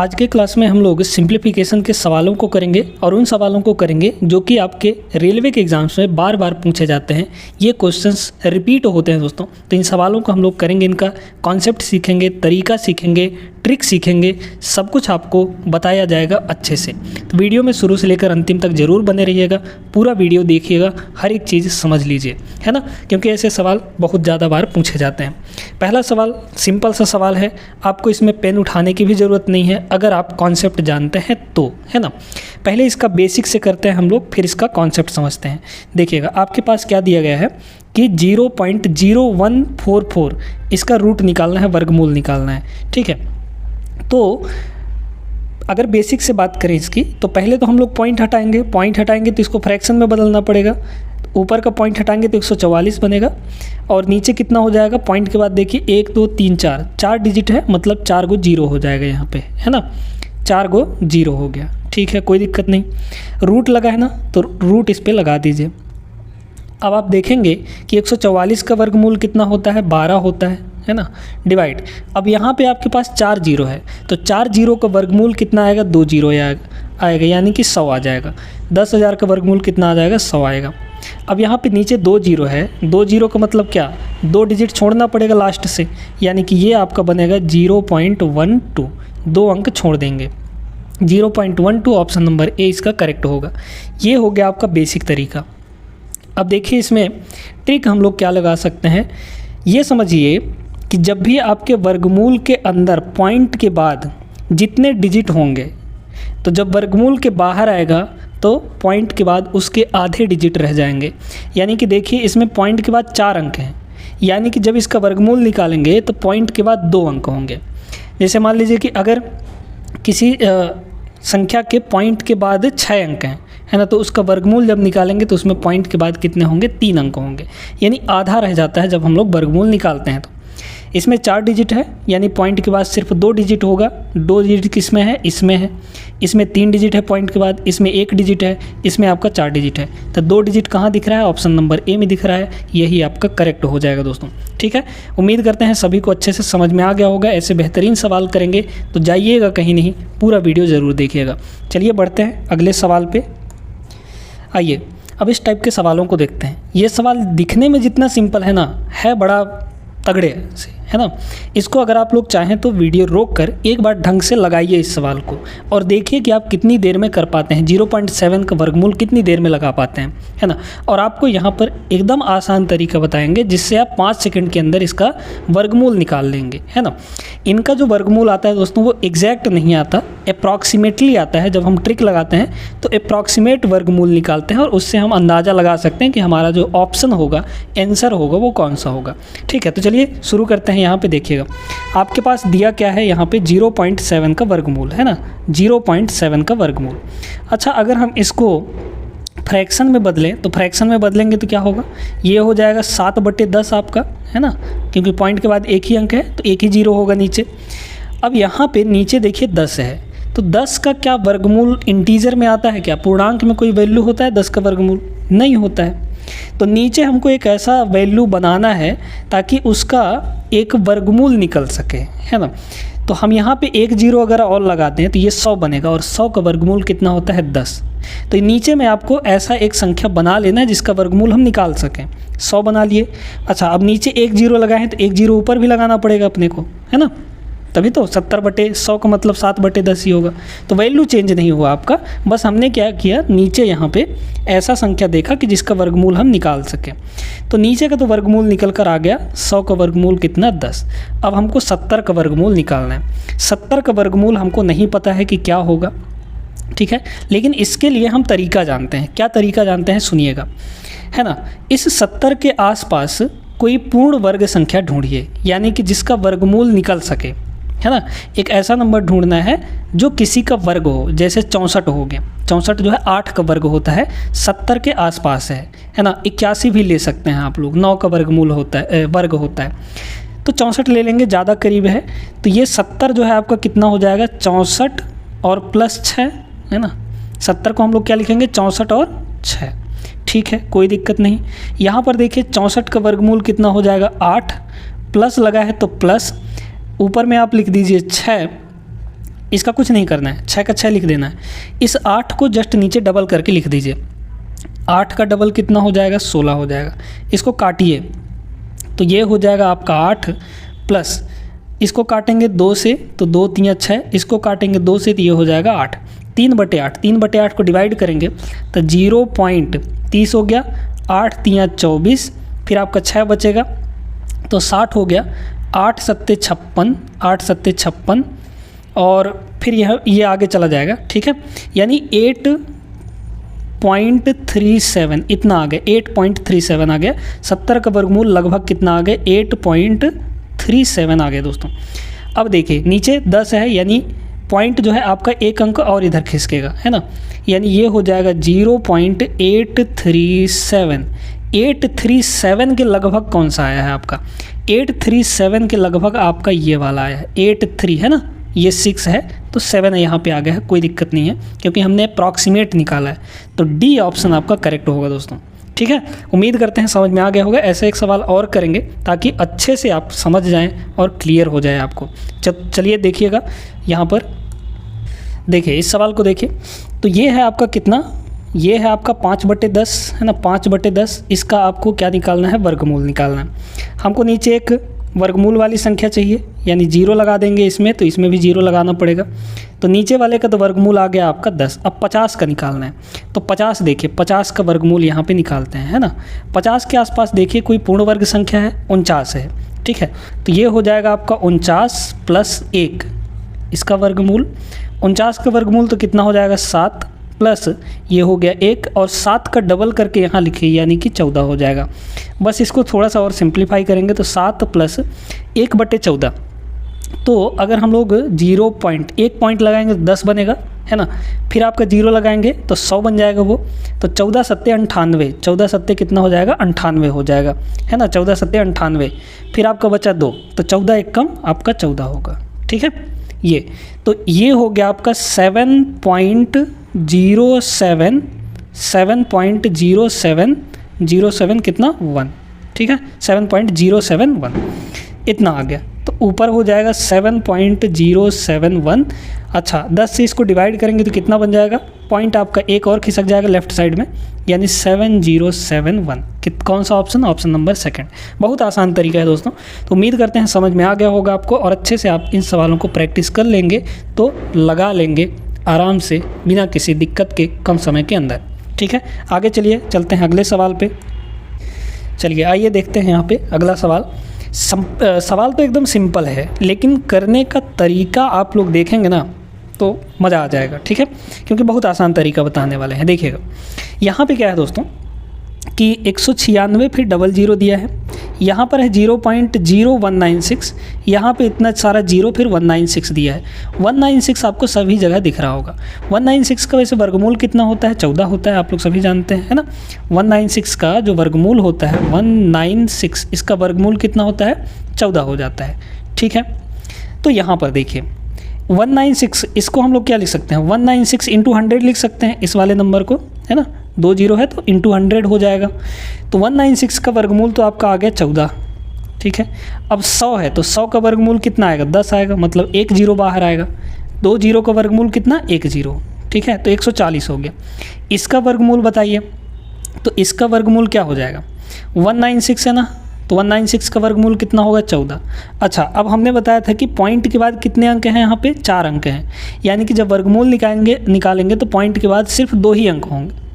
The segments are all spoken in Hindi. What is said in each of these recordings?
आज के क्लास में हम लोग सिंप्लीफिकेशन के सवालों को करेंगे और उन सवालों को करेंगे जो कि आपके रेलवे के एग्जाम्स में बार बार पूछे जाते हैं। ये क्वेश्चंस रिपीट होते हैं दोस्तों, तो इन सवालों को हम लोग करेंगे, इनका कॉन्सेप्ट सीखेंगे, तरीका सीखेंगे, ट्रिक सीखेंगे, सब कुछ आपको बताया जाएगा अच्छे से। तो वीडियो में शुरू से लेकर अंतिम तक ज़रूर बने रहिएगा, पूरा वीडियो देखिएगा, हर एक चीज़ समझ लीजिए, है ना, क्योंकि ऐसे सवाल बहुत ज़्यादा बार पूछे जाते हैं। पहला सवाल सिंपल सा सवाल है, आपको इसमें पेन उठाने की भी ज़रूरत नहीं है अगर आप कॉन्सेप्ट जानते हैं तो, है ना। पहले इसका बेसिक से करते हैं हम लोग, फिर इसका कॉन्सेप्ट समझते हैं। देखिएगा आपके पास क्या दिया गया है कि 0.0144 इसका रूट निकालना है, वर्गमूल निकालना है, ठीक है। तो अगर बेसिक से बात करें इसकी, तो पहले तो हम लोग पॉइंट हटाएंगे तो इसको फ्रैक्शन में बदलना पड़ेगा। ऊपर का पॉइंट हटाएंगे तो 144 बनेगा और नीचे कितना हो जाएगा, पॉइंट के बाद देखिए 1 2 3 4 डिजिट है, मतलब 4 गो 0 हो जाएगा यहाँ पे, है ना, 4 गो 0 हो गया, ठीक है, कोई दिक्कत नहीं। रूट लगा है ना, तो रूट इस पर लगा दीजिए। अब आप देखेंगे कि 144 का वर्गमूल कितना होता है, 12 होता है ना, डिवाइड। अब यहाँ पे आपके पास 4 0 है, तो 4 0 का वर्गमूल कितना आएगा, 2 0 आएगा, यानी कि 100 आ जाएगा। 10,000 का वर्गमूल कितना आ जाएगा, 100 आएगा। अब यहाँ पे नीचे 2 0 है, 2 0 का मतलब क्या, 2 डिजिट छोड़ना पड़ेगा लास्ट से, यानी कि ये आपका बनेगा 0.12, 2 अंक छोड़ देंगे, 0.12 ऑप्शन नंबर ए इसका करेक्ट होगा। ये हो गया आपका बेसिक तरीका। अब देखिए इसमें ट्रिक हम लोग क्या लगा सकते हैं, ये समझिए कि जब भी आपके वर्गमूल के अंदर पॉइंट के बाद जितने डिजिट होंगे, तो जब वर्गमूल के बाहर आएगा तो पॉइंट के बाद उसके आधे डिजिट रह जाएंगे। यानी कि देखिए इसमें पॉइंट के बाद 4 अंक हैं, यानी कि जब इसका वर्गमूल निकालेंगे तो पॉइंट के बाद 2 अंक होंगे। जैसे मान लीजिए कि अगर किसी संख्या के पॉइंट के बाद 6 अंक हैं, है ना, तो उसका वर्गमूल जब निकालेंगे तो उसमें पॉइंट के बाद कितने होंगे, 3 अंक होंगे, यानी आधा रह जाता है जब हम लोग वर्गमूल निकालते हैं। तो इसमें 4 डिजिट है, यानी पॉइंट के बाद सिर्फ 2 डिजिट होगा। 2 डिजिट किसमें है, इसमें है। इसमें 3 डिजिट है पॉइंट के बाद, इसमें 1 डिजिट है, इसमें आपका 4 डिजिट है। तो 2 डिजिट कहाँ दिख रहा है, ऑप्शन नंबर ए में दिख रहा है, यही आपका करेक्ट हो जाएगा दोस्तों, ठीक है। उम्मीद करते हैं सभी को अच्छे से समझ में आ गया होगा। ऐसे बेहतरीन सवाल करेंगे तो जाइएगा कहीं नहीं, पूरा वीडियो ज़रूर देखिएगा। चलिए बढ़ते हैं अगले सवाल पे। आइए अब इस टाइप के सवालों को देखते हैं। ये सवाल दिखने में जितना सिंपल है ना, है बड़ा तगड़े से, है ना। इसको अगर आप लोग चाहें तो वीडियो रोक कर एक बार ढंग से लगाइए इस सवाल को और देखिए कि आप कितनी देर में कर पाते हैं, 0.7 का वर्गमूल कितनी देर में लगा पाते हैं, है ना। और आपको यहाँ पर एकदम आसान तरीका बताएंगे जिससे आप 5 सेकंड के अंदर इसका वर्गमूल निकाल लेंगे, है ना। इनका जो वर्गमूल आता है दोस्तों वो एग्जैक्ट नहीं आता, अप्रॉक्सीमेटली आता है। जब हम ट्रिक लगाते हैं तो अप्रॉक्सीमेट वर्गमूल निकालते हैं और उससे हम अंदाज़ा लगा सकते हैं कि हमारा जो ऑप्शन होगा, आंसर होगा, वो कौन सा होगा, ठीक है। तो चलिए शुरू करते हैं। यहाँ पे देखिएगा आपके पास दिया क्या है, यहाँ पे 0.7 का वर्गमूल, है ना, 0.7 का वर्गमूल। अच्छा, अगर हम इसको फ्रैक्शन में बदलें, तो फ्रैक्शन में बदलेंगे तो क्या होगा, ये हो जाएगा 7/10 आपका, है ना, क्योंकि पॉइंट के बाद एक ही अंक है तो एक ही 0 होगा नीचे। अब यहाँ पे नीचे देखिए 10 है, तो 10 का क्या वर्गमूल इंटीजर में आता है क्या, पूर्णांक में कोई वैल्यू होता है 10 का वर्गमूल, नहीं होता है। तो नीचे हमको एक ऐसा वैल्यू बनाना है ताकि उसका एक वर्गमूल निकल सके, है ना। तो हम यहाँ पे 1 0 अगर और लगाते हैं तो ये 100 बनेगा और 100 का वर्गमूल कितना होता है, 10। तो नीचे में आपको ऐसा एक संख्या बना लेना है जिसका वर्गमूल हम निकाल सकें। 100 बना लिए। अच्छा, अब नीचे 1 0 लगाए हैं तो 1 0 ऊपर भी लगाना पड़ेगा अपने को, है ना, तभी तो 70/100 का मतलब 7/10 ही होगा। तो वैल्यू चेंज नहीं हुआ आपका, बस हमने क्या किया, नीचे यहाँ पे ऐसा संख्या देखा कि जिसका वर्गमूल हम निकाल सकें। तो नीचे का तो वर्गमूल निकल कर आ गया, 100 का वर्गमूल कितना, 10। अब हमको 70 का वर्गमूल निकालना है। 70 का वर्गमूल हमको नहीं पता है कि क्या होगा, ठीक है, लेकिन इसके लिए हम तरीका जानते हैं। क्या तरीका जानते हैं, सुनिएगा, है ना। इस 70 के आसपास कोई पूर्ण वर्ग संख्या ढूंढिए, यानी कि जिसका वर्गमूल निकल सके, है ना। एक ऐसा नंबर ढूंढना है जो किसी का वर्ग हो, जैसे 64 हो गया, 64 जो है 8 का वर्ग होता है, 70 के आसपास है ना। 81 भी ले सकते हैं आप लोग, 9 का वर्गमूल होता है, वर्ग होता है, तो 64 ले लेंगे, ज़्यादा करीब है। तो ये 70 जो है आपका कितना हो जाएगा, 64 और प्लस 6, है ना। 70 को हम लोग क्या लिखेंगे, 64 और 6, ठीक है, कोई दिक्कत नहीं। यहाँ पर देखिए 64 का वर्गमूल कितना हो जाएगा, 8, प्लस लगा है तो प्लस, ऊपर में आप लिख दीजिए 6 इसका कुछ नहीं करना है, 6 का 6 लिख देना है। इस 8 को जस्ट नीचे डबल करके लिख दीजिए। 8 का डबल कितना हो जाएगा, 16 हो जाएगा। इसको काटिए तो ये हो जाएगा आपका 8 प्लस इसको काटेंगे 2 से तो 2 3 6, इसको काटेंगे 2 से तो ये हो जाएगा 8। 3/8, 3/8 को डिवाइड करेंगे तो 0.30 हो गया। 8 3 24, फिर आपका 6 बचेगा तो 60 हो गया। 8 7 56, 8 7 56 और फिर ये आगे चला जाएगा, ठीक है। यानी 8.37 इतना आ गया, 8.37 आ गया। 70 का वर्गमूल लगभग कितना आ गया, 8.37 आ गया दोस्तों। अब देखिए नीचे 10 है, यानी पॉइंट जो है आपका एक अंक और इधर खिसकेगा, है ना। यानी ये हो जाएगा 0.837। 837 के लगभग कौन सा आया है आपका, 837 के लगभग आपका ये वाला आया है। 83 है ना, ये 6 है तो 7 यहाँ पे आ गया है, कोई दिक्कत नहीं है क्योंकि हमने अप्रॉक्सीमेट निकाला है। तो डी ऑप्शन आपका करेक्ट होगा दोस्तों, ठीक है। उम्मीद करते हैं समझ में आ गया होगा। ऐसे एक सवाल और करेंगे ताकि अच्छे से आप समझ जाएं और क्लियर हो जाए आपको। चलिए देखिएगा यहाँ पर, देखिए इस सवाल को देखिए। तो ये है आपका कितना, ये है आपका 5/10 है ना, 5/10। इसका आपको क्या निकालना है, वर्गमूल निकालना है। हमको नीचे एक वर्गमूल वाली संख्या चाहिए, यानी 0 लगा देंगे इसमें, तो इसमें भी 0 लगाना पड़ेगा। तो नीचे वाले का तो वर्गमूल आ गया आपका 10। अब 50 का निकालना है। तो 50 देखिए, 50 का वर्गमूल यहाँ पे निकालते हैं, है ना। 50 के आसपास देखिए कोई पूर्ण वर्ग संख्या है, 49 है, ठीक है। तो ये हो जाएगा आपका 49 + 1, इसका वर्गमूल। 49 का वर्गमूल तो कितना हो जाएगा, 7 प्लस ये हो गया 1 और 7 का डबल करके यहाँ लिखिए, यानी कि 14 हो जाएगा। बस इसको थोड़ा सा और सिंप्लीफाई करेंगे तो 7 + 1/14। तो अगर हम लोग 1 पॉइंट लगाएंगे तो 10 बनेगा, है ना। फिर आपका 0 लगाएंगे तो 100 बन जाएगा वो। तो 14 × 7 = 98, 14 × 7 कितना हो जाएगा, 98 हो जाएगा, है ना। 14 × 7 = 98। फिर आपका बचा 2, तो 14 1 कम आपका 14 होगा, ठीक है। ये तो ये हो गया आपका 7.07 कितना 1, ठीक है, 7.071 इतना आ गया। तो ऊपर हो जाएगा 7.071। अच्छा 10 से इसको डिवाइड करेंगे तो कितना बन जाएगा, पॉइंट आपका एक और खिसक जाएगा लेफ्ट साइड में, यानी 7071। कौन सा ऑप्शन, ऑप्शन नंबर 2। बहुत आसान तरीका है दोस्तों। तो उम्मीद करते हैं समझ में आ गया होगा आपको, और अच्छे से आप इन सवालों को प्रैक्टिस कर लेंगे तो लगा लेंगे आराम से बिना किसी दिक्कत के कम समय के अंदर, ठीक है। आगे चलिए, चलते हैं अगले सवाल पे। चलिए आइए देखते हैं यहाँ पे अगला सवाल। सवाल तो एकदम सिंपल है, लेकिन करने का तरीका आप लोग देखेंगे ना तो मज़ा आ जाएगा, ठीक है, क्योंकि बहुत आसान तरीका बताने वाले हैं। देखिएगा यहाँ पे क्या है दोस्तों कि 196 फिर 00 दिया है, यहाँ पर है 0.0196, यहाँ पे इतना सारा 0 फिर 196 दिया है। 196 आपको सभी जगह दिख रहा होगा। 196 का वैसे वर्गमूल कितना होता है, 14 होता है, आप लोग सभी जानते हैं, है ना। 196 का जो वर्गमूल होता है 196, इसका वर्गमूल कितना होता है, 14 हो जाता है, ठीक है। तो यहाँ पर देखिए 196, इसको हम लोग क्या लिख सकते हैं, 196 × 100 लिख सकते हैं इस वाले नंबर को, है ना। 2 0 है तो × 100 हो जाएगा। तो 196 का वर्गमूल तो आपका आ गया 14, ठीक है। अब 100 है तो 100 का वर्गमूल कितना आएगा, 10 आएगा, मतलब 1 0 बाहर आएगा। 2 0 का वर्गमूल कितना, 1 0, ठीक है। तो 140 हो गया। इसका वर्गमूल बताइए, तो इसका वर्गमूल क्या हो जाएगा, 196 है ना, तो 196 का वर्गमूल कितना होगा, 14। अच्छा अब हमने बताया था कि पॉइंट के बाद कितने अंक हैं, यहाँ पे 4 अंक हैं, यानी कि जब वर्गमूल निकालेंगे तो पॉइंट के बाद सिर्फ 2 ही अंक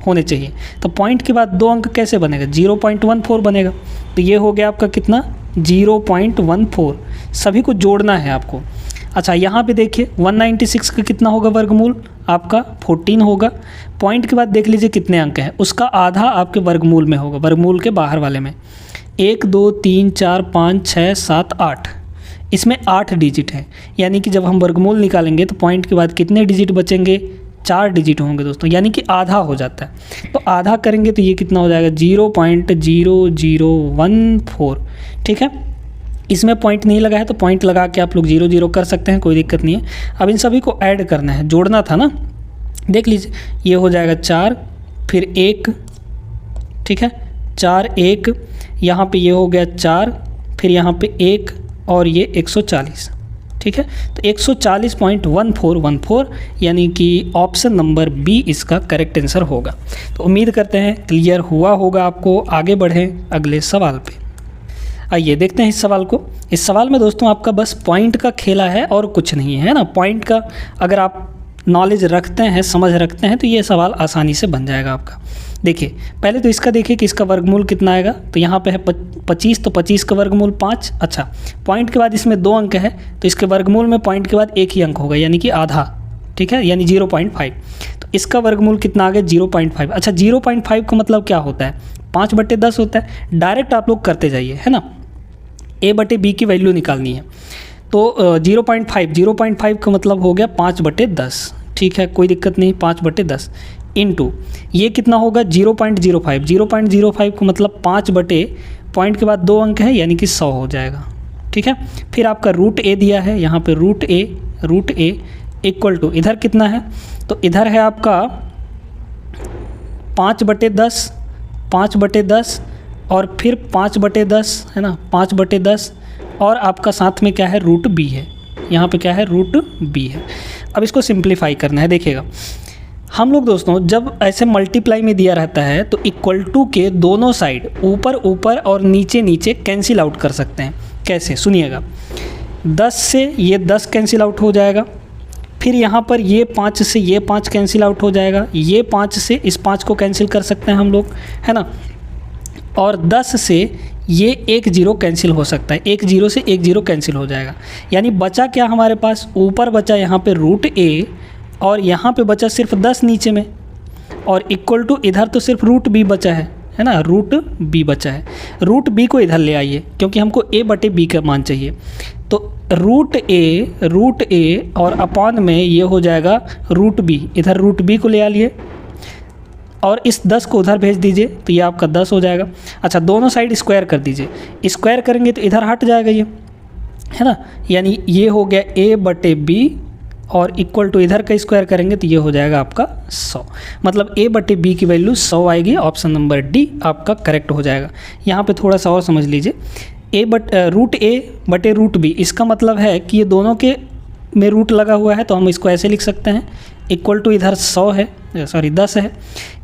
होने चाहिए। तो पॉइंट के बाद 2 अंक कैसे बनेगा, 0.14 बनेगा। तो ये हो गया आपका कितना, 0.14। सभी को जोड़ना है आपको। अच्छा यहाँ पे देखिए 196 का कितना होगा वर्गमूल, आपका 14 होगा। पॉइंट के बाद देख लीजिए कितने अंक हैं, उसका आधा आपके वर्गमूल में होगा, वर्गमूल के बाहर वाले में। 1 2 3 4 5 6 7 8, इसमें 8 डिजिट है, यानी कि जब हम वर्गमूल निकालेंगे तो पॉइंट के बाद कितने डिजिट बचेंगे, 4 डिजिट होंगे दोस्तों, यानी कि आधा हो जाता है। तो आधा करेंगे तो ये कितना हो जाएगा, 0.0014, ठीक है। इसमें पॉइंट नहीं लगा है तो पॉइंट लगा के आप लोग 0 0 कर सकते हैं, कोई दिक्कत नहीं है। अब इन सभी को ऐड करना है, जोड़ना था ना, देख लीजिए ये हो जाएगा 4 फिर 1, ठीक है, 4 1, यहाँ पे ये हो गया 4 फिर यहाँ पे 1 और ये 140, ठीक है। तो 140.1414 यानी कि ऑप्शन नंबर बी इसका करेक्ट आंसर होगा। तो उम्मीद करते हैं क्लियर हुआ होगा आपको। आगे बढ़ें अगले सवाल पे। आइए देखते हैं इस सवाल को। इस सवाल में दोस्तों आपका बस पॉइंट का खेला है और कुछ नहीं है ना। पॉइंट का अगर आप नॉलेज रखते हैं, समझ रखते हैं, तो ये सवाल आसानी से बन जाएगा आपका। देखिए पहले तो इसका देखिए कि इसका वर्गमूल कितना आएगा। तो यहाँ पे है 25, तो 25 का वर्गमूल 5। अच्छा, पॉइंट के बाद इसमें 2 अंक है, तो इसके वर्गमूल में पॉइंट के बाद एक ही अंक होगा, यानी कि आधा, ठीक है, यानी 0.5। तो इसका वर्गमूल कितना आ गया? 0.5। अच्छा, 0.5 का मतलब क्या होता है? 5/10 होता है। डायरेक्ट आप लोग करते जाइए, है ना। a/b की वैल्यू निकालनी है। तो 0.5 का मतलब हो गया 5/10, ठीक है, कोई दिक्कत नहीं। 5/10 इंटू ये कितना होगा? 0.05। 0.05 का मतलब 5 बटे पॉइंट के बाद 2 अंक है, यानी कि 100 हो जाएगा, ठीक है। फिर आपका रूट ए दिया है, यहाँ पे रूट ए इक्वल टू इधर कितना है? तो इधर है आपका 5/10 और फिर 5/10, है ना, 5/10 और आपका साथ में क्या है? रूट बी है। यहाँ पे क्या है? रूट बी है। अब इसको सिंप्लीफाई करना है। देखिएगा हम लोग दोस्तों जब ऐसे मल्टीप्लाई में दिया रहता है तो इक्वल टू के दोनों साइड ऊपर ऊपर और नीचे नीचे कैंसिल आउट कर सकते हैं। कैसे? सुनिएगा। 10 से ये 10 कैंसिल आउट हो जाएगा, फिर यहाँ पर ये 5 से ये 5 कैंसिल आउट हो जाएगा, ये 5 से इस 5 को कैंसिल कर सकते हैं हम लोग, है ना। और 10 से ये 1 0 कैंसिल हो सकता है, 1 0 से 1 0 कैंसिल हो जाएगा। यानी बचा क्या हमारे पास? ऊपर बचा यहाँ पे रूट ए और यहाँ पे बचा सिर्फ 10 नीचे में, और इक्वल टू इधर तो सिर्फ रूट बी बचा है ना, रूट बी बचा है। रूट बी को इधर ले आइए क्योंकि हमको a/b का मान चाहिए। तो रूट ए और अपॉन में ये हो जाएगा रूट बी, इधर रूट बी को ले आइए और इस 10 को उधर भेज दीजिए, तो ये आपका 10 हो जाएगा। अच्छा, दोनों साइड स्क्वायर कर दीजिए। स्क्वायर करेंगे तो इधर हट जाएगा ये, है ना, यानी ये हो गया a/b और इक्वल टू इधर का स्क्वायर करेंगे तो ये हो जाएगा आपका 100। मतलब a/b की वैल्यू 100 आएगी। ऑप्शन नंबर डी आपका करेक्ट हो जाएगा। यहाँ पे थोड़ा सा और समझ लीजिए। रूट ए बटे रूट बी, इसका मतलब है कि ये दोनों के में रूट लगा हुआ है, तो हम इसको ऐसे लिख सकते हैं इक्वल टू इधर 100 है, सॉरी 10 है,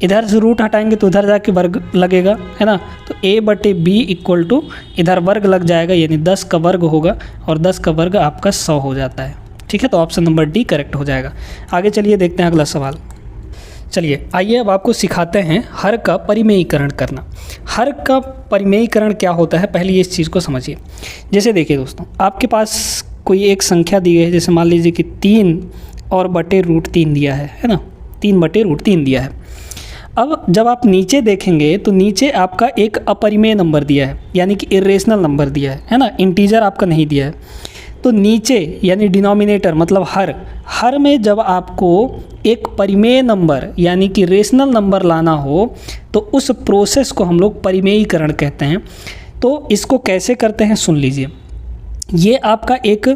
इधर से रूट हटाएंगे तो उधर जाके वर्ग लगेगा, है ना। तो a/b इक्वल टू इधर वर्ग लग जाएगा, यानी 10 का वर्ग होगा और 10 का वर्ग आपका 100 हो जाता है, ठीक है। तो ऑप्शन नंबर डी करेक्ट हो जाएगा। आगे चलिए देखते हैं अगला सवाल। चलिए आइए अब आपको सिखाते हैं हर का परिमेयीकरण करना। हर का परिमेयीकरण क्या होता है, पहले इस चीज़ को समझिए। जैसे देखिए दोस्तों, आपके पास कोई एक संख्या दी गई है, जैसे मान लीजिए कि 3 और बटे रूट 3 दिया है ना, 3/√3 दिया है। अब जब आप नीचे देखेंगे तो नीचे आपका एक अपरिमेय नंबर दिया है, यानी कि इरेशनल नंबर दिया है ना, इंटीजर आपका नहीं दिया है। तो नीचे यानी डिनोमिनेटर मतलब हर में जब आपको एक परिमेय नंबर यानी कि रेशनल नंबर लाना हो तो उस प्रोसेस को हम लोग परिमेयीकरण कहते हैं। तो इसको कैसे करते हैं सुन लीजिए। ये आपका एक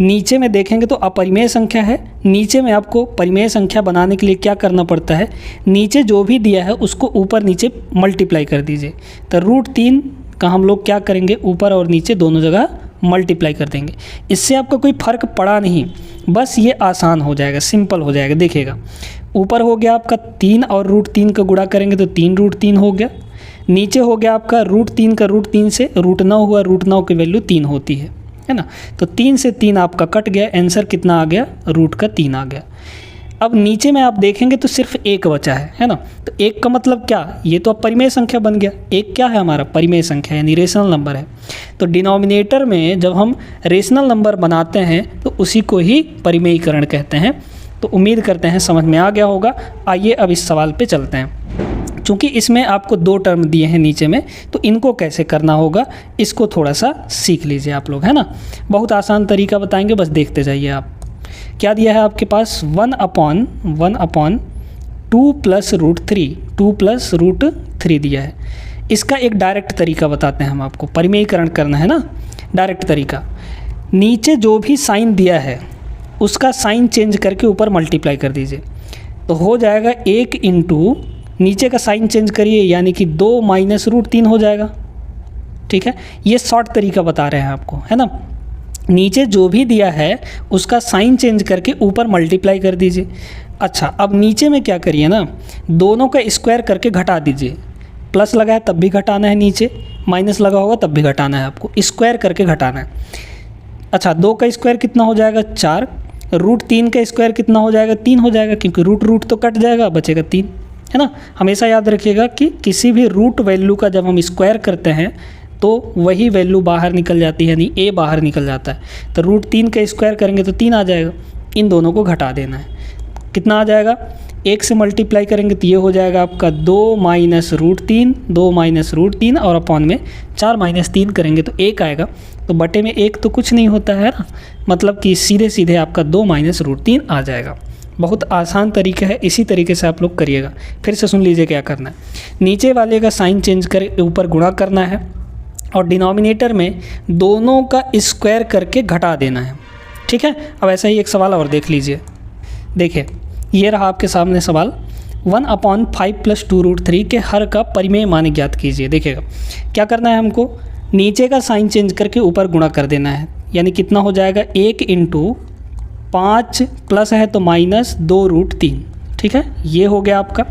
नीचे में देखेंगे तो अपरिमेय संख्या है, नीचे में आपको परिमेय संख्या बनाने के लिए क्या करना पड़ता है, नीचे जो भी दिया है उसको ऊपर नीचे मल्टीप्लाई कर दीजिए। तो √3 का हम लोग क्या करेंगे, ऊपर और नीचे दोनों जगह मल्टीप्लाई कर देंगे। इससे आपका कोई फ़र्क पड़ा नहीं, बस ये आसान हो जाएगा, सिंपल हो जाएगा। देखिएगा ऊपर हो गया आपका 3 और √3 का गुणा करेंगे तो 3√3 हो गया। नीचे हो गया आपका √3 का √3 से √9 हुआ, √9 की वैल्यू 3 होती है ना। तो 3 से 3 आपका कट गया, आंसर कितना आ गया, √3 आ गया। अब नीचे में आप देखेंगे तो सिर्फ 1 बचा है ना। तो 1 का मतलब क्या, ये तो अब परिमेय संख्या बन गया। 1 क्या है हमारा, परिमेय संख्या यानी रेशनल नंबर है। तो डिनोमिनेटर में जब हम रेशनल नंबर बनाते हैं तो उसी को ही परिमेयीकरण कहते हैं। तो उम्मीद करते हैं समझ में आ गया होगा। आइए अब इस सवाल पे चलते हैं। चूँकि इसमें आपको 2 टर्म दिए हैं नीचे में, तो इनको कैसे करना होगा इसको थोड़ा सा सीख लीजिए आप लोग, है ना। बहुत आसान तरीका बताएंगे, बस देखते जाइए आप। क्या दिया है आपके पास, 1/2 प्लस √3 दिया है। इसका एक डायरेक्ट तरीका बताते हैं हम आपको, परिमेयीकरण करना है ना, डायरेक्ट तरीका। नीचे जो भी साइन दिया है उसका साइन चेंज करके ऊपर मल्टीप्लाई कर दीजिए, तो हो जाएगा 1 इंटू नीचे का साइन चेंज करिए, यानी कि 2 माइनस √3 हो जाएगा। ठीक है, ये शॉर्ट तरीका बता रहे हैं आपको, है ना। नीचे जो भी दिया है उसका साइन चेंज करके ऊपर मल्टीप्लाई कर दीजिए। अच्छा, अब नीचे में क्या करिए ना, दोनों का स्क्वायर करके घटा दीजिए। प्लस लगा है तब भी घटाना है, नीचे माइनस लगा होगा तब भी घटाना है, आपको स्क्वायर करके घटाना है। अच्छा, 2 का स्क्वायर कितना हो जाएगा 4, रूट 3 का स्क्वायर कितना हो जाएगा 3 हो जाएगा, क्योंकि रूट तो कट जाएगा, बचेगा 3, है ना। हमेशा याद रखिएगा कि किसी भी रूट वैल्यू का जब हम स्क्वायर करते हैं तो वही वैल्यू बाहर निकल जाती है, यानी ए बाहर निकल जाता है। तो रूट 3 का स्क्वायर करेंगे तो 3 आ जाएगा, इन दोनों को घटा देना है। कितना आ जाएगा, 1 से मल्टीप्लाई करेंगे तो ये हो जाएगा आपका 2 माइनस रूट 3, 2 माइनस रूट 3 और अपॉन में 4 माइनस 3 करेंगे तो 1 आएगा। तो बटे में 1 तो कुछ नहीं होता है ना, मतलब कि सीधे सीधे आपका 2 माइनस रूट 3 आ जाएगा। बहुत आसान तरीका है, इसी तरीके से आप लोग करिएगा। फिर से सुन लीजिए क्या करना है, नीचे वाले का साइन चेंज कर ऊपर गुणा करना है और डिनोमिनेटर में दोनों का स्क्वायर करके घटा देना है, ठीक है। अब ऐसा ही एक सवाल और देख लीजिए। देखिए, ये रहा आपके सामने सवाल, 1/5 + 2√3 के हर का परिमेय मान ज्ञात कीजिए। देखिएगा क्या करना है हमको, नीचे का साइन चेंज करके ऊपर गुणा कर देना है, यानी कितना हो जाएगा 1 × 5 प्लस है तो माइनस 2√3, ठीक है, ये हो गया आपका।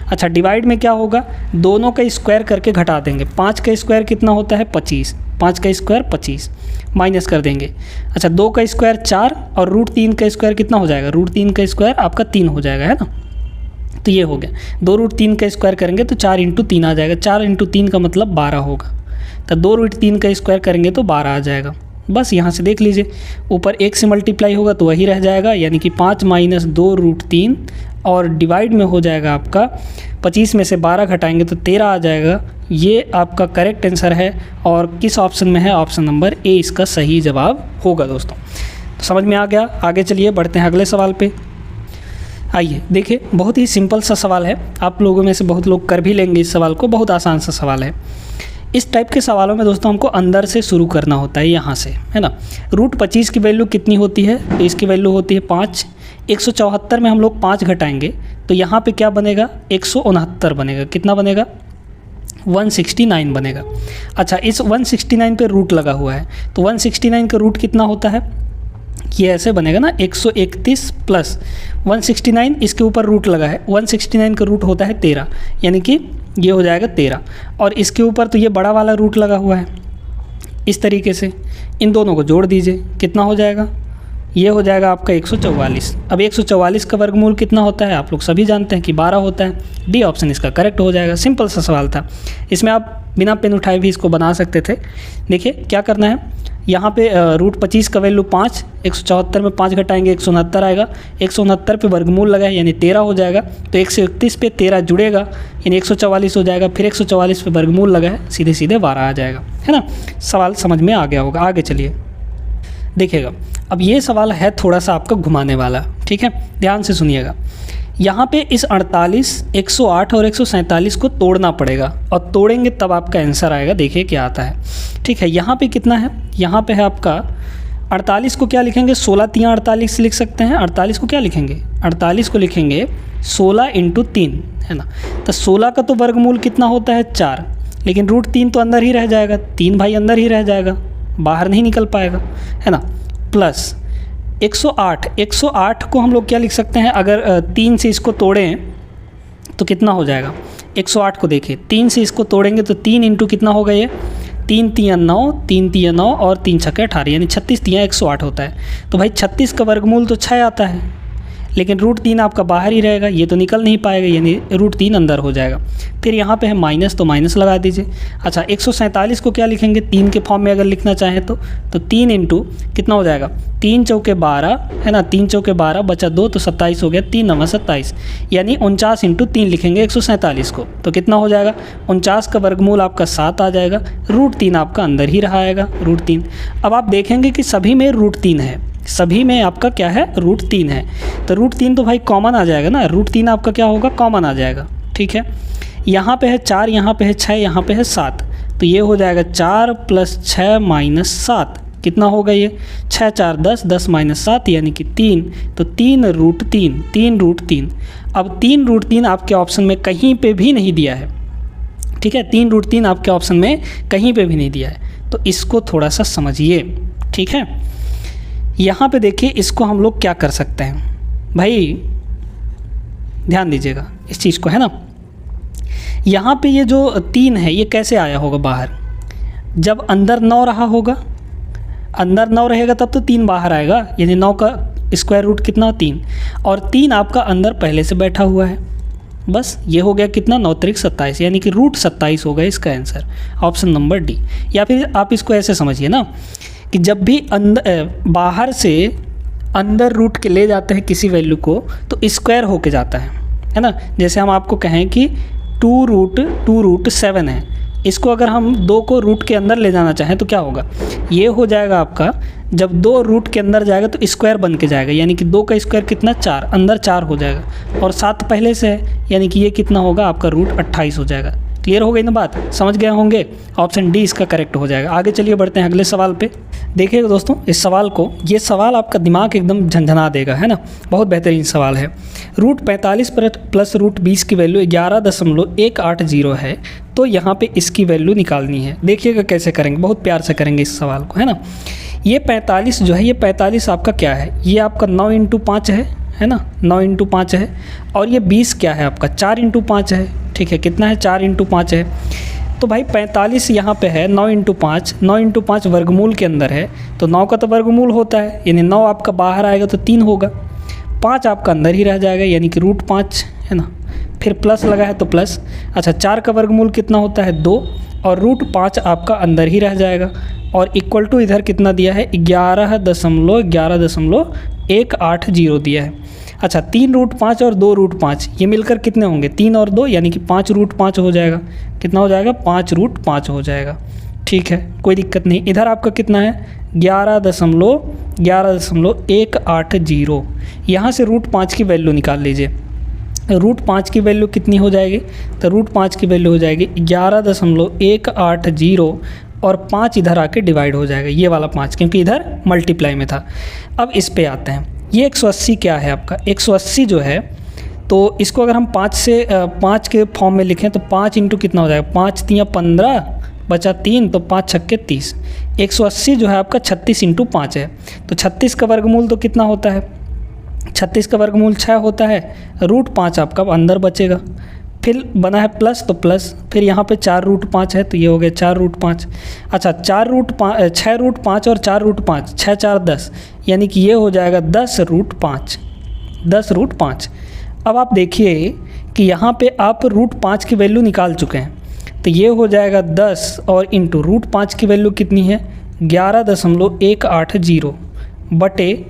अच्छा, डिवाइड में क्या होगा, दोनों का स्क्वायर करके घटा देंगे। 5 का स्क्वायर कितना होता है 25, 5 का स्क्वायर 25, माइनस कर देंगे। अच्छा, 2 का स्क्वायर 4 और √3 का स्क्वायर कितना हो जाएगा, √3 का स्क्वायर आपका 3 हो जाएगा, है ना। तो ये हो गया, 2√3 का स्क्वायर करेंगे तो 4 × 3 आ जाएगा, 4 × 3 का मतलब 12 होगा। तो 2√3 का स्क्वायर करेंगे तो 12 आ जाएगा। बस यहाँ से देख लीजिए, ऊपर 1 से मल्टीप्लाई होगा तो वही रह जाएगा, यानी कि 5 माइनस 2√3 और डिवाइड में हो जाएगा आपका 25 में से 12 घटाएंगे तो 13 आ जाएगा। ये आपका करेक्ट आंसर है और किस ऑप्शन में है, ऑप्शन नंबर ए इसका सही जवाब होगा दोस्तों। तो समझ में आ गया, आगे चलिए बढ़ते हैं अगले सवाल पे। आइए देखिए, बहुत ही सिंपल सा सवाल है, आप लोगों में से बहुत लोग कर भी लेंगे इस सवाल को, बहुत आसान सा सवाल है। इस टाइप के सवालों में दोस्तों हमको अंदर से शुरू करना होता है, यहाँ से, है ना। √25 की वैल्यू कितनी होती है, तो इसकी वैल्यू होती है 5। 174 में हम लोग 5 घटाएंगे तो यहाँ पे क्या बनेगा, 169 बनेगा। कितना बनेगा, 169 बनेगा। अच्छा, इस 169 पे रूट लगा हुआ है तो 169 का रूट कितना होता है, ये ऐसे बनेगा ना, 131 प्लस 169, इसके ऊपर रूट लगा है, 169 का रूट होता है 13, यानी कि ये हो जाएगा 13, और इसके ऊपर तो ये बड़ा वाला रूट लगा हुआ है। इस तरीके से इन दोनों को जोड़ दीजिए, कितना हो जाएगा, ये हो जाएगा आपका 144। अब 144 का वर्गमूल कितना होता है, आप लोग सभी जानते हैं कि 12 होता है। डी ऑप्शन इसका करेक्ट हो जाएगा। सिंपल सा सवाल था, इसमें आप बिना पेन उठाए भी इसको बना सकते थे। देखिए क्या करना है, यहाँ पे √25 का वैल्यू 5, 174 में 5 घटाएंगे 169 आएगा, 169 पे वर्गमूल लगा है यानी 13 हो जाएगा, तो 131 पे 13 जुड़ेगा यानी 144 हो जाएगा, फिर 144 पे वर्गमूल लगा है, सीधे सीधे 12 आ जाएगा, है ना। सवाल समझ में आ गया होगा। आगे चलिए देखिएगा, अब ये सवाल है थोड़ा सा आपका घुमाने वाला, ठीक है, ध्यान से सुनिएगा। यहाँ पे इस 48, 108 और 147 को तोड़ना पड़ेगा और तोड़ेंगे तब आपका आंसर आएगा। देखिए क्या आता है, ठीक है। यहाँ पे कितना है, यहाँ पे है आपका 48 को क्या लिखेंगे, 16 × 48 लिख सकते हैं। 48 को क्या लिखेंगे, 48 को लिखेंगे 16 × 3, है ना। तो 16 का तो वर्गमूल कितना होता है 4, लेकिन √3 तो अंदर ही रह जाएगा, 3 भाई अंदर ही रह जाएगा, बाहर नहीं निकल पाएगा, है ना। प्लस 108 को हम लोग क्या लिख सकते हैं, अगर 3 से इसको तोड़ें तो कितना हो जाएगा। 108 को देखिए, 3 से इसको तोड़ेंगे तो 3 इंटू कितना होगा, ये 3 × 9, 3 × 9 और 3 × 6 = 18, यानी 36 × 108 होता है। तो भाई 36 का वर्गमूल तो 6 आता है, लेकिन √3 आपका बाहर ही रहेगा, ये तो निकल नहीं पाएगा, यानी √3 अंदर हो जाएगा। फिर यहाँ पे है माइनस, तो माइनस लगा दीजिए। अच्छा, 147 को क्या लिखेंगे, 3 के फॉर्म में अगर लिखना चाहें तो 3 इंटू कितना हो जाएगा, 3 चौके 12, है ना, 3 चौके 12 बचा 2 तो 27 हो गया, 3 9 27, यानी 49 × 3 लिखेंगे 147 को, तो कितना हो जाएगा, 49 का वर्गमूल आपका 7 आ जाएगा, √3 आपका अंदर ही रहा आएगा, √3। अब आप देखेंगे कि सभी में √3 है, सभी में आपका क्या है, √3 है, तो √3 तो भाई कॉमन आ जाएगा ना, √3 आपका क्या होगा, कॉमन आ जाएगा, ठीक है। यहाँ पे है 4, यहाँ पे है 6, यहाँ पे है 7, तो ये हो जाएगा 4 + 6 - 7, कितना होगा ये, 6 × 4 = 10, 10 - 7 यानी कि 3, तो 3 √3, 3 √3। अब 3 √3 आपके ऑप्शन में कहीं पे भी नहीं दिया है, ठीक है, 3 √3 आपके ऑप्शन में कहीं पे भी नहीं दिया है, तो इसको थोड़ा सा समझिए, ठीक है। यहाँ पे देखिए इसको हम लोग क्या कर सकते हैं भाई, ध्यान दीजिएगा इस चीज़ को, है ना। यहाँ पे ये जो 3 है ये कैसे आया होगा बाहर, जब अंदर 9 रहा होगा, अंदर 9 रहेगा तब तो 3 बाहर आएगा, यानी 9 का स्क्वायर रूट कितना 3, और 3 आपका अंदर पहले से बैठा हुआ है। बस ये हो गया कितना 9 त्रिक 27, यानी कि रूट 27 होगा इसका आंसर, ऑप्शन नंबर डी। या फिर आप इसको ऐसे समझिए ना कि जब भी बाहर से अंदर रूट के ले जाते हैं किसी वैल्यू को तो स्क्वायर होके जाता है ना। जैसे हम आपको कहें कि 2 रूट 7 है, इसको अगर हम 2 को रूट के अंदर ले जाना चाहें तो क्या होगा, ये हो जाएगा आपका, जब 2 रूट के अंदर जाएगा तो स्क्वायर बन के जाएगा, यानी कि 2 का स्क्वायर कितना 4, अंदर 4 हो जाएगा, और 7 पहले से है, यानी कि ये कितना होगा आपका रूट 28 हो जाएगा। क्लियर हो गई ना बात, समझ गए होंगे, ऑप्शन डी इसका करेक्ट हो जाएगा। आगे चलिए बढ़ते हैं अगले सवाल पे। देखिएगा दोस्तों इस सवाल को, ये सवाल आपका दिमाग एकदम झंझना देगा, है ना, बहुत बेहतरीन सवाल है। रूट 45 प्लस रूट 20 की वैल्यू 11.180 है, तो यहाँ पे इसकी वैल्यू निकालनी है। देखिएगा कैसे करेंगे, बहुत प्यार से करेंगे इस सवाल को, है ना। ये 45 जो है, ये 45 आपका क्या है, ये आपका 9 × 5 है ना, 9 × 5 है, और ये 20 क्या है आपका 4 × 5 है, ठीक है, कितना है 4 × 5 है। तो भाई 45 यहाँ पे है 9 × 5, 9 × 5 वर्गमूल के अंदर है, तो 9 का तो वर्गमूल होता है, यानी 9 आपका बाहर आएगा तो 3 होगा, 5 आपका अंदर ही रह जाएगा, यानी कि रूट 5 है ना, फिर प्लस लगा है तो प्लस। अच्छा 4 का वर्गमूल कितना होता है 2, और रूट 5 आपका अंदर ही रह जाएगा, और इक्वल टू इधर कितना दिया है 11.180 दिया है। अच्छा 3 रूट 5 और 2 रूट 5 ये मिलकर कितने होंगे, 3 और 2 यानी कि 5 रूट 5 हो जाएगा। कितना हो जाएगा 5 रूट 5 हो जाएगा, ठीक है, कोई दिक्कत नहीं। इधर आपका कितना है 11.180, यहाँ से रूट 5 की वैल्यू निकाल लीजिए। रूट 5 की वैल्यू कितनी हो जाएगी, तो रूट 5 की वैल्यू हो जाएगी 11.180, और 5 इधर आके डिवाइड हो जाएगा, ये वाला 5 क्योंकि इधर मल्टीप्लाई में था। अब इस पे आते हैं, ये 180 क्या है आपका, 180 जो है तो इसको अगर हम 5 के फॉर्म में लिखें तो 5 इंटू कितना हो जाएगा, 5 × 15 बचा 3, तो 5 × 6 = 30। 180 जो है आपका 36 × 5 है, तो 36 का वर्गमूल तो कितना होता है, 36 का वर्गमूल 6 होता है, रूट 5 आपका अंदर बचेगा, फिर बना है प्लस तो प्लस, फिर यहाँ पे 4 रूट 5 है तो ये हो गया 4 रूट 5। अच्छा 6 रूट 5 और 4 रूट 5, 6 × 4 = 10, यानी कि ये हो जाएगा 10 रूट 5, 10 रूट 5। अब आप देखिए कि यहाँ पे आप रूट 5 की वैल्यू निकाल चुके हैं, तो ये हो जाएगा 10 और इंटू रूट 5 की वैल्यू कितनी है 11.180 बटे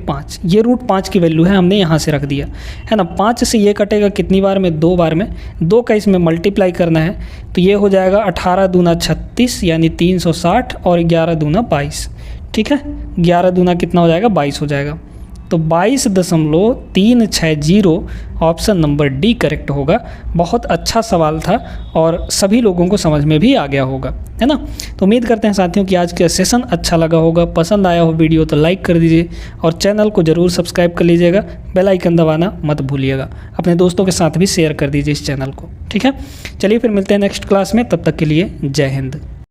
5, ये रूट 5 की वैल्यू है, हमने यहाँ से रख दिया है ना। 5 से ये कटेगा कितनी बार में, 2 बार में, 2 का इसमें मल्टीप्लाई करना है, तो ये हो जाएगा 18 दूना 36 यानी 360, और 11 दूना 22, ठीक है, 11 दूना कितना हो जाएगा 22 हो जाएगा, तो 22.360 ऑप्शन नंबर डी करेक्ट होगा। बहुत अच्छा सवाल था और सभी लोगों को समझ में भी आ गया होगा, है ना। तो उम्मीद करते हैं साथियों कि आज का सेशन अच्छा लगा होगा, पसंद आया हो वीडियो तो लाइक कर दीजिए, और चैनल को ज़रूर सब्सक्राइब कर लीजिएगा, बेल आइकन दबाना मत भूलिएगा, अपने दोस्तों के साथ भी शेयर कर दीजिए इस चैनल को, ठीक है। चलिए फिर मिलते हैं नेक्स्ट क्लास में, तब तक के लिए जय हिंद।